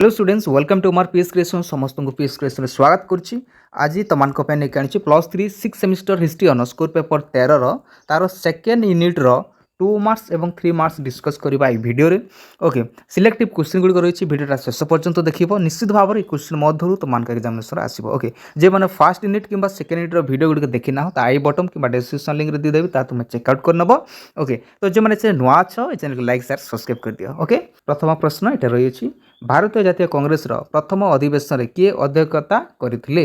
Hello students welcome to our PS creation समस्त को PS creation स्वागत करुच्ची आज तुम नहीं plus 3 six semester history honours core paper 13 तार सेकेंड यूनिट रो 2 मार्क्स एवं 3 मार्क्स डिस्कस करवा भिडियो ओके सिलेक्टिव क्वेश्चन गुड़िक रही भिडियोटा शेष पर्यंत देखिए निश्चित भाव में क्वेश्चन मध्य तुम एग्जामिनेशन आसो ओके जे मैंने फर्स्ट यूनिट कि सेकेंड यूनिट भिडियो गुड़िक देखी ना तो आई बटन कि डिस्क्रिप्शन लिंक देदेवी तुम चेकआउट कर नब ओके तो जो मैंने नुआ अच्छ चैनल को लाइक शेयर सब्सक्राइब कर दियो ओके प्रथम प्रश्न यहाँ रही भारतीय जातीय कांग्रेस प्रथम अधिवेशन किए अध्यक्षता करथिले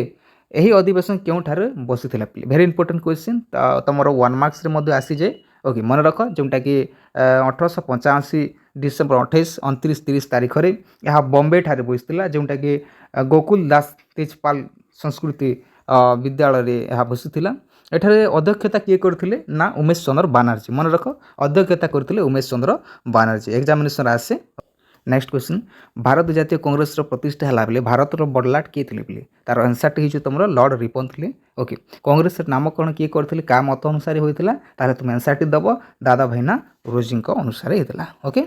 एही अधिवेशन केउठारे बसिथिला भेरी इंपोर्टेंट क्वेश्चन तुम 1 मार्क्स रे आसी जाए ओके मन रख जोटा कि 1885 डिसेम्बर 28 29 30 तारीख में यह बॉम्बे ठारे बसिथिला जोटा कि गोकुल दास तेजपाल संस्कृति विद्यालय यह बसिथिला एठारे अध्यक्षता किए करथिले ना उमेश चंद्र बानर्जी मन रख अध्यक्षता करथिले उमेश चंद्र बानर्जी एग्जामिनेशन आसे नेक्स्ट क्वेश्चन भारत जातीय कांग्रेस प्रतिष्ठा है बेले भारत बड़लाट किए थे बोले तार आंसर टी तुम लॉर्ड रिपन थे ओके कांग्रेस नामकरण किए करते क्या मत अनुसार होता तुम आंसर टी दब दादा भाईना रोजी अनुसार होता ओके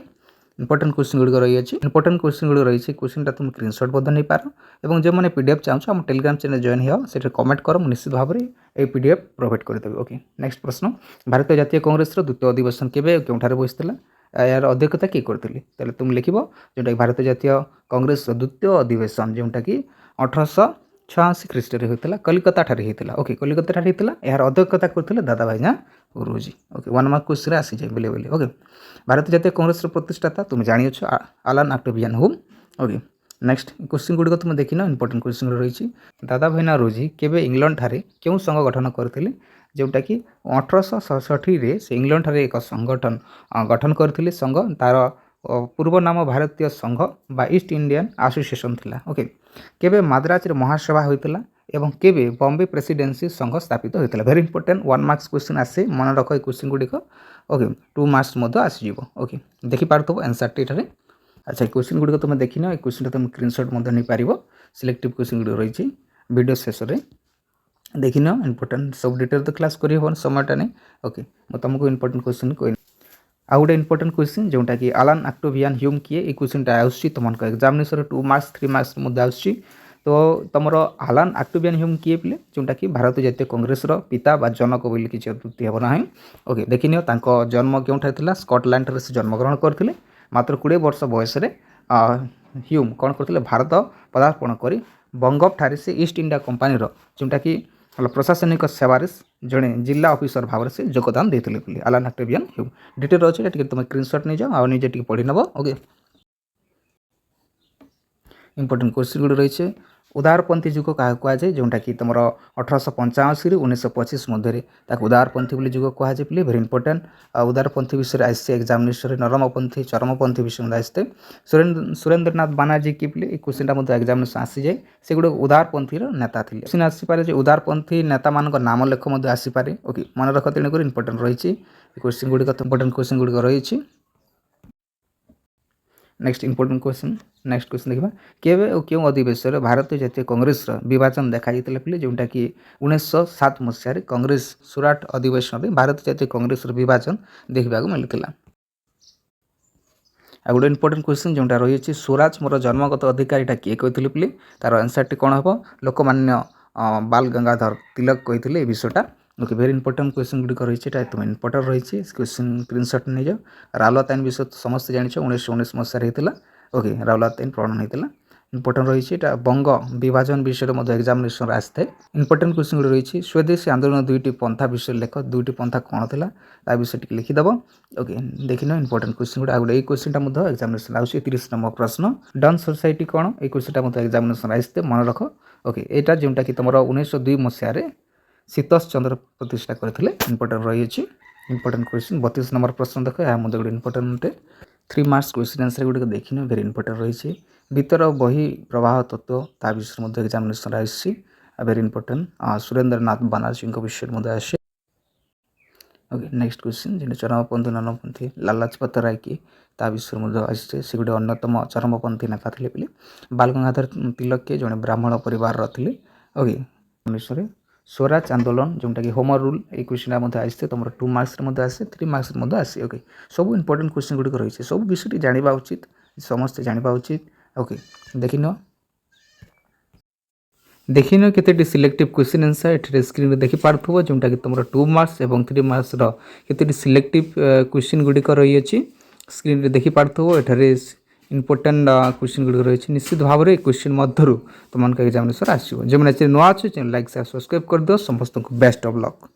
इंपोर्टेंट क्वेश्चन गुड़िक रही है इंपोर्टेंट क्वेश्चन गुड़ रही है क्वेश्चन तुम स्क्रीनशॉट बदल नहीं पार और जो मैंने पीडीएफ चाहो आम टेलीग्राम चैनल जॉइन हो से कमेंट कर निश्चित भाव में ये पीडीएफ प्रोवाइड करदेवी ओके नेक्स्ट प्रश्न भारतीय जातीय कांग्रेस द्वितीय अधिवेशन केवे केउठारे बसिथिला यार अध्यक्षता किए करते तुम लिख जोटा कि भारतीय जातीय कांग्रेस द्वितीय अधिवेशन जोटा कि 1886 ख्रीष्ट होता कलिकता ठारे होता ओके कलिकता ठारे होता यार अध्यक्षता करते दादा भाईना गुरुजी ओके 1 मार्क क्वेश्चन आसी जाए बोले बोले ओके भारतीय जातीय कांग्रेस प्रतिष्ठाता तुम जानिछ आलान आक्टोबियान होम ओके नेक्स्ट क्वेश्चन गुड़िक तुम देख इंपोर्टेंट क्वेश्चन रही दादा भाईना रोजी केवे इंग्लैंड ठारे क्यों संघ गठन करते जोटा कि 1867 से इंग्लैंड ठारे एक संगठन गठन करथिले संघ तार पूर्व नाम भारतीय संघ बा ईस्ट इंडियन एसोसिएशन थिला ओके केबे मद्रास रे महासभा होइतला एवं केबे बॉम्बे प्रेसिडेंसी संघ स्थापित होइतला वेरी इंपोर्टेंट 1 मार्क्स क्वेश्चन आसे मन रख क्वेश्चन गुड़िक ओके 2 मार्क्स मध्य आसीजिवो ओके देखि पारथबो आंसर टी ठारे अच्छा क्वेश्चन गुड़िक तुम देखिन क्वेश्चन तुम स्क्रीनशॉट मध्य नहीं पारिबो सिलेक्टिव क्वेश्चन गुड़ रही वीडियो शेष रे देखिन इंपोर्टेंट सब डिटेल तो क्लास करी हो समयटा नहीं ओके मैं तुमको इंपोर्टेंट क्वेश्चन कह आउ गोटे इंपोर्टेंट क्वेश्चन जोटा कि आलान आक्टोबियान ह्यूम किए ये क्वेश्चनटा आसुची तुमको एग्जामिनेशन 2 मार्क्स 3 मार्क्स मुद्दा आसुची तो तुम आलान आक्टोबियान ह्यूम किए बोले जोटा कि भारतीय जातीय कांग्रेस पिता बा जनक बोली किसी अत्युक्ति हे ना ओके देखिन जन्म क्यों स्कटलैंड से जन्मग्रहण करते मात्र 20 वर्ष बयस ह्यूम कौन करते भारत पदार्पण कर बंगप ठारे से ईस्ट इंडिया कंपानी जोटा कि प्रशासनिक सेवार जड़े जिला ऑफिसर भाव से योगदान देते आलान आक्टोबियान ह्यूम डिटेल अच्छे तुम स्क्रीनशॉट नहीं जाओ निजे पढ़ी नब ओके इंपोर्टेंट क्वेश्चन गुड़ रही उदारपंथी जुग क्या कहुए जोटा कि तुम 1885 1925 मध्य उदारपंथी बोली जुग कहुए बोली भेरी इंपोर्टेंट उदारपंथी विषय आसते एग्जामिनेशन नरमपंथी चरमपंथी विषय आसते सुरेंद्रनाथ बानर्जी कि बोले क्वेश्चन मतलब एग्जामिनेशन आसी जाए से गोटे उदारपंथी नेता थे क्वेश्चन आसीपे उदारपंथी नेता मान नाम लेख आसीपे ओके मन रख तेणुक इंपोर्टेंट रही क्वेश्चन गुड़िक इंपोर्टेंट क्वेश्चन गुड़िक रही next important question next question देखा केवे और क्यों अधिवेशन भारतीय जातीय कांग्रेस विभाजन देखा बोले जोटा कि 1907 मसीह कांग्रेस सुराट अधिवेशन में भारतीय जातीय कांग्रेस विभाजन देखा मिलता आ गोटे इंपोर्टेंट क्वेश्चन जोटा रही स्वराज मोर जन्मगत अधिकार किए कहते बोले तार आंसर टी कौन हम लोकमान्य बाल गंगाधर तिलक कहते विषयटा ओके वेरी इंपोर्टेंट क्वेश्चन गुड़िक रही तुम इंपोर्टेंट रही क्वेश्चन स्क्रीनशॉट नहीं जाओ राउलात आईन विषय समस्त जान 1919 मसीह होता ओके राउलात आईन प्रणयन होता इंपोर्टेंट रही बंग विभाजन विषय एग्जामिनेशन आसता है इंपोर्टेंट क्वेश्चन गुड़ रही स्वदेशी आंदोलन दुईटी पंथा विषय लेख दुईटी पंथा कौन था विषय टी लिखिदेव ओके देखिन इंपोर्टेंट क्वेश्चन गुड़ा गोटे क्वेश्चन एग्जामिनेशन आउे 30 नंबर प्रश्न डन सोसाइटी कौन ये क्वेश्चन एग्जामिनेशन आसते मन रख ओके यहाँ जोटा कि तुम 1902 मसीह शीतोष चंद्र प्रतिष्ठा करते इंपोर्टेंट रही इंपोर्टेंट क्वेश्चन 32 नंबर प्रश्न देख यह मतलब गोटे इंपोर्टेंट 3 मार्क्स क्वेश्चन आंसर गुड़िक देखने वेरी इंपोर्टेंट रही भीतर बही प्रवाह तत्व ता विषय एग्जामिनेशन आसी वेरी इंपोर्टेंट सुरेंद्रनाथ बानर्जी विषय आसे ओके नेक्स्ट क्वेश्चन जो चरमपंथी नरमपंथी लाला लाजपत राय की ता विषय आसছে से गोटे अन्यतम चरमपंथी नेता थे बोले बाल गंगाधर तिलक के जड़े ब्राह्मण परिवार थे ओके विषय स्वराज आंदोलन जोटा कि होम रूल ये क्वेश्चन आसते तुम 2 मार्क्स आसे 3 मार्क्स आसे ओके सब इंपोर्टेंट क्वेश्चन गुड़िक रही सब विषय जाना उचित समस्ते जाना उचित ओके देखिन देखिन केते सिलेक्टिव क्वेश्चन आंसर एठी स्क्रीन रे देखि पारथुबो जोंटा कि तुमरो 2 मार्क्स एवं 3 मार्क्स रो केते सिलेक्टिव क्वेश्चन गुडी को रही अछि स्क्रीन रे देखि पारथुबो एठारे इंपोर्टेंट क्वेश्चन गुडी रही अछि निश्चित भाव रे क्वेश्चन मध्यरु तुमन का एग्जामिनेशन आसीबो जे माने नुवा अछि चैनल लाइक शेयर सब्सक्राइब कर दियो समस्त को बेस्ट ऑफ लक।